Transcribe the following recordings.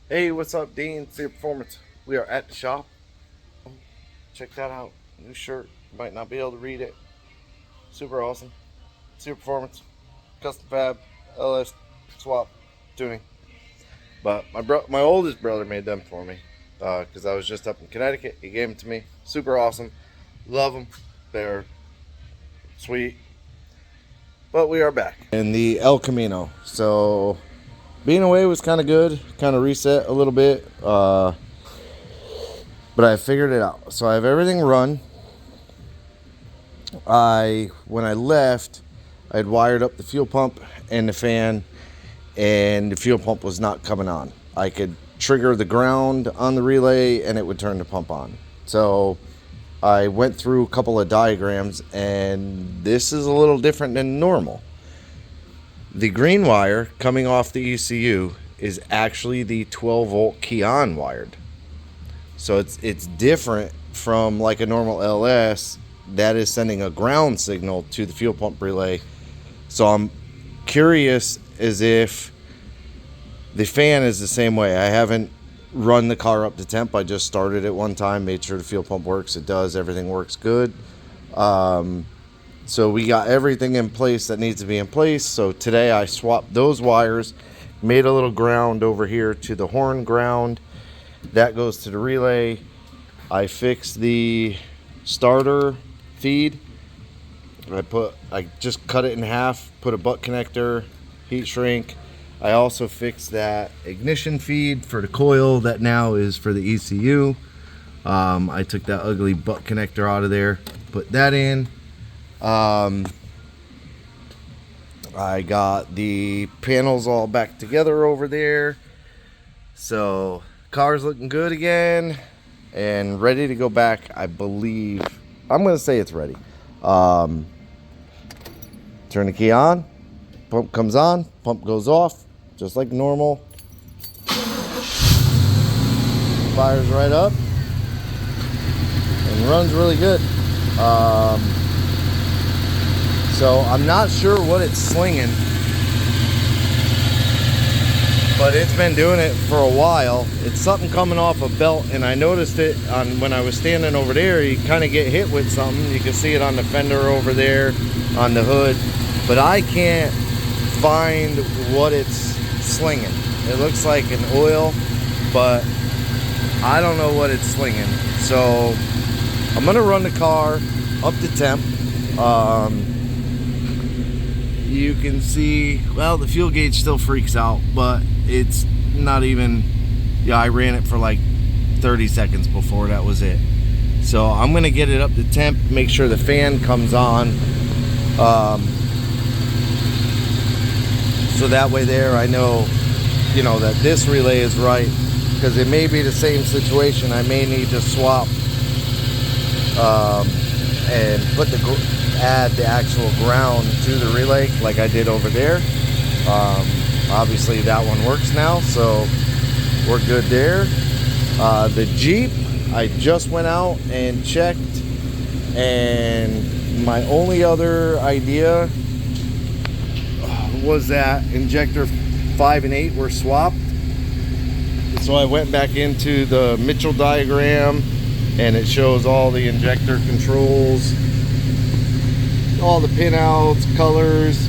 Hey, what's up, Dean? See your performance. We are at the shop. Check that out. New shirt. Might not be able to read it. Super awesome. See your performance. Custom fab, LS swap, tuning. But my oldest brother made them for me because I was just up in Connecticut. He gave them to me. Super awesome. Love them. They're sweet. But we are back in the El Camino. So being away was kind of good. Kind of reset a little bit. But I figured it out. So I have everything run. When I left, I had wired up the fuel pump and the fan, and the fuel pump was not coming on. I could trigger the ground on the relay and it would turn the pump on. So I went through a couple of diagrams, and this is a little different than normal. The green wire coming off the ECU is actually the 12 volt key on wired. So it's different from like a normal LS that is sending a ground signal to the fuel pump relay. So I'm curious as if the fan is the same way. I haven't run the car up to temp. I just started it one time, made sure the fuel pump works. It does. Everything works good. So we got everything in place that needs to be in place. So today I swapped those wires, made a little ground over here to the horn ground. That goes to the relay. I fixed the starter feed. I just cut it in half, put a butt connector, heat shrink. I also fixed that ignition feed for the coil that now is for the ECU. I took that ugly butt connector out of there, put that in. I got the panels all back together over there. So car's looking good again and ready to go back. I believe I'm gonna say it's ready. Turn the key on, pump comes on, pump goes off just like normal. Fires right up and runs really good. So I'm not sure what it's slinging, but it's been doing it for a while. It's something coming off a belt, and I noticed it when I was standing over there. You kind of get hit with something. You can see it on the fender over there, on the hood, but I can't find what it's slinging. It looks like an oil, but I don't know what it's slinging. So I'm gonna run the car up to temp. You can see, well, the fuel gauge still freaks out, but it's not even, yeah, I ran it for like 30 seconds before that was it. So I'm gonna get it up to temp, make sure the fan comes on. So that way there I know, that this relay is right, because it may be the same situation. I may need to swap and add the actual ground to the relay like I did over there. Obviously that one works now, so we're good there. The Jeep, I just went out and checked, and my only other idea was that injector 5 and 8 were swapped. So I went back into the Mitchell diagram, and it shows all the injector controls, all the pinouts, colors,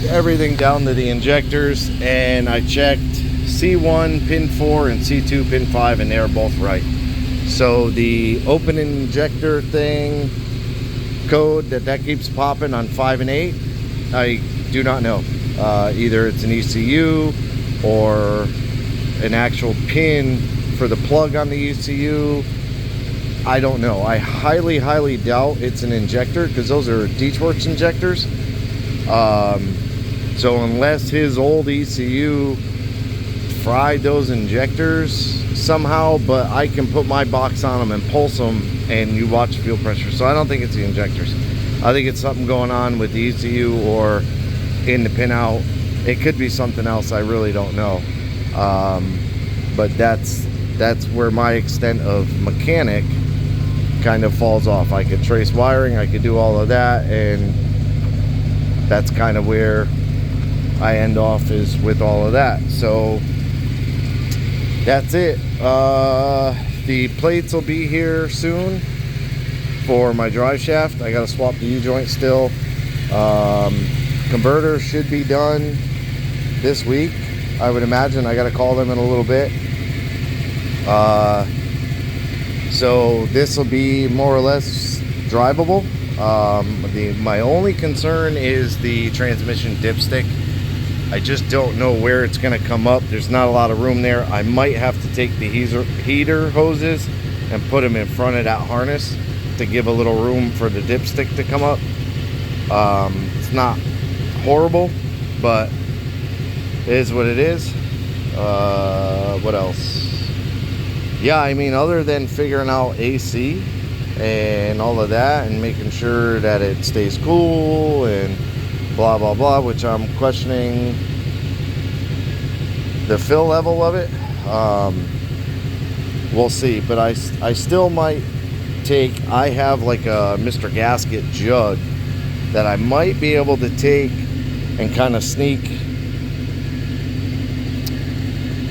everything down to the injectors. And I checked C1 pin 4 and C2 pin 5, and they're both right. So the open injector thing code that keeps popping on 5 and 8, I do not know. Either it's an ECU or an actual pin for the plug on the ECU. I don't know. I highly doubt it's an injector, because those are Deechworks injectors. So unless his old ECU fried those injectors somehow, but I can put my box on them and pulse them, and you watch fuel pressure. So I don't think it's the injectors. I think it's something going on with the ECU or in the pinout. It could be something else. I really don't know. But that's where my extent of mechanic kind of falls off. I could trace wiring, I could do all of that, and that's kind of where I end off, is with all of that. So that's it. The plates will be here soon for my drive shaft. I gotta swap the U-joint still. Converter should be done this week, I would imagine. I gotta call them in a little bit. So this will be more or less drivable. My only concern is the transmission dipstick. I just don't know where it's going to come up. There's not a lot of room there. I might have to take the heater hoses and put them in front of that harness to give a little room for the dipstick to come up. It's not horrible, but it is what it is. What else? Yeah, I mean, other than figuring out AC and all of that and making sure that it stays cool and blah blah blah, which I'm questioning the fill level of it. We'll see, but I still might take, I have like a Mr. Gasket jug that I might be able to take and kind of sneak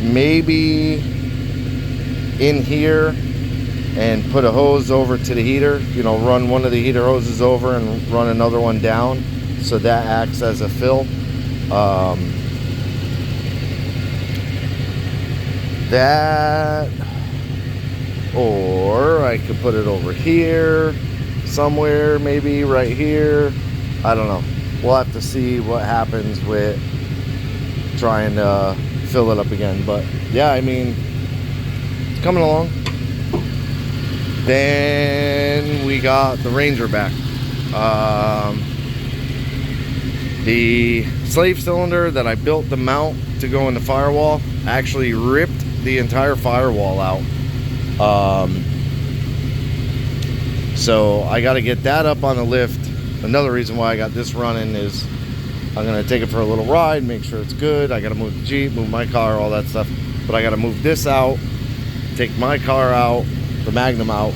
maybe in here and put a hose over to the heater, you know, run one of the heater hoses over and run another one down, so that acts as a fill. That, or I could put it over here somewhere, maybe right here. I don't know. We'll have to see what happens with trying to fill it up again. But yeah, I mean, it's coming along. Then we got the Ranger back. The slave cylinder that I built the mount to go in the firewall actually ripped the entire firewall out. So I got to get that up on the lift. Another reason why I got this running is I'm going to take it for a little ride, make sure it's good. I got to move the Jeep, move my car, all that stuff. But I got to move this out, take my car out, the Magnum out,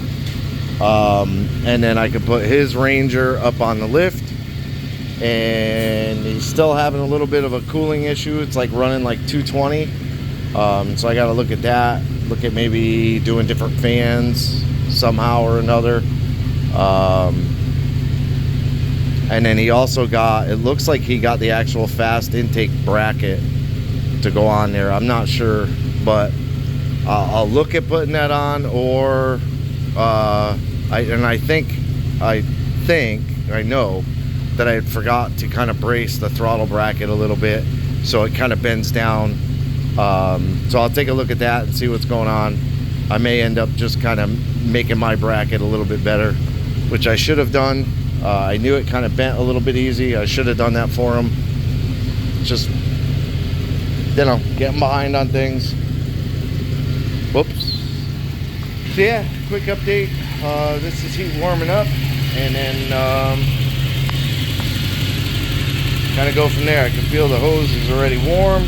and then I could put his Ranger up on the lift. And he's still having a little bit of a cooling issue. It's like running like 220. So I got to look at that, look at maybe doing different fans somehow or another. And then he also got, it looks like he got the actual fast intake bracket to go on there. I'm not sure, but I'll look at putting that on, or I know that I forgot to kind of brace the throttle bracket a little bit, so it kind of bends down. So I'll take a look at that and see what's going on. I may end up just kind of making my bracket a little bit better, which I should have done. I knew it kind of bent a little bit easy. I should have done that for him. Just, you know, getting behind on things. Whoops. So yeah, quick update. This is heat warming up, and then kind of go from there. I can feel the hose is already warm.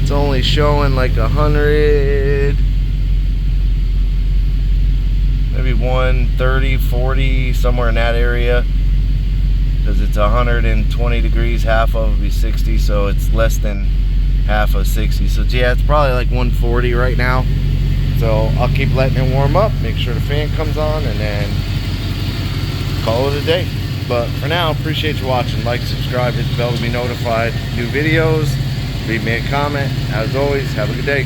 It's only showing like 100, maybe 130, 40, somewhere in that area, because it's 120 degrees, half of it will be 60, so it's less than half of 60. So yeah, it's probably like 140 right now. So I'll keep letting it warm up, make sure the fan comes on, and then call it a day. But for now, appreciate you watching. Like, subscribe, hit the bell to be notified. New videos, leave me a comment. As always, have a good day.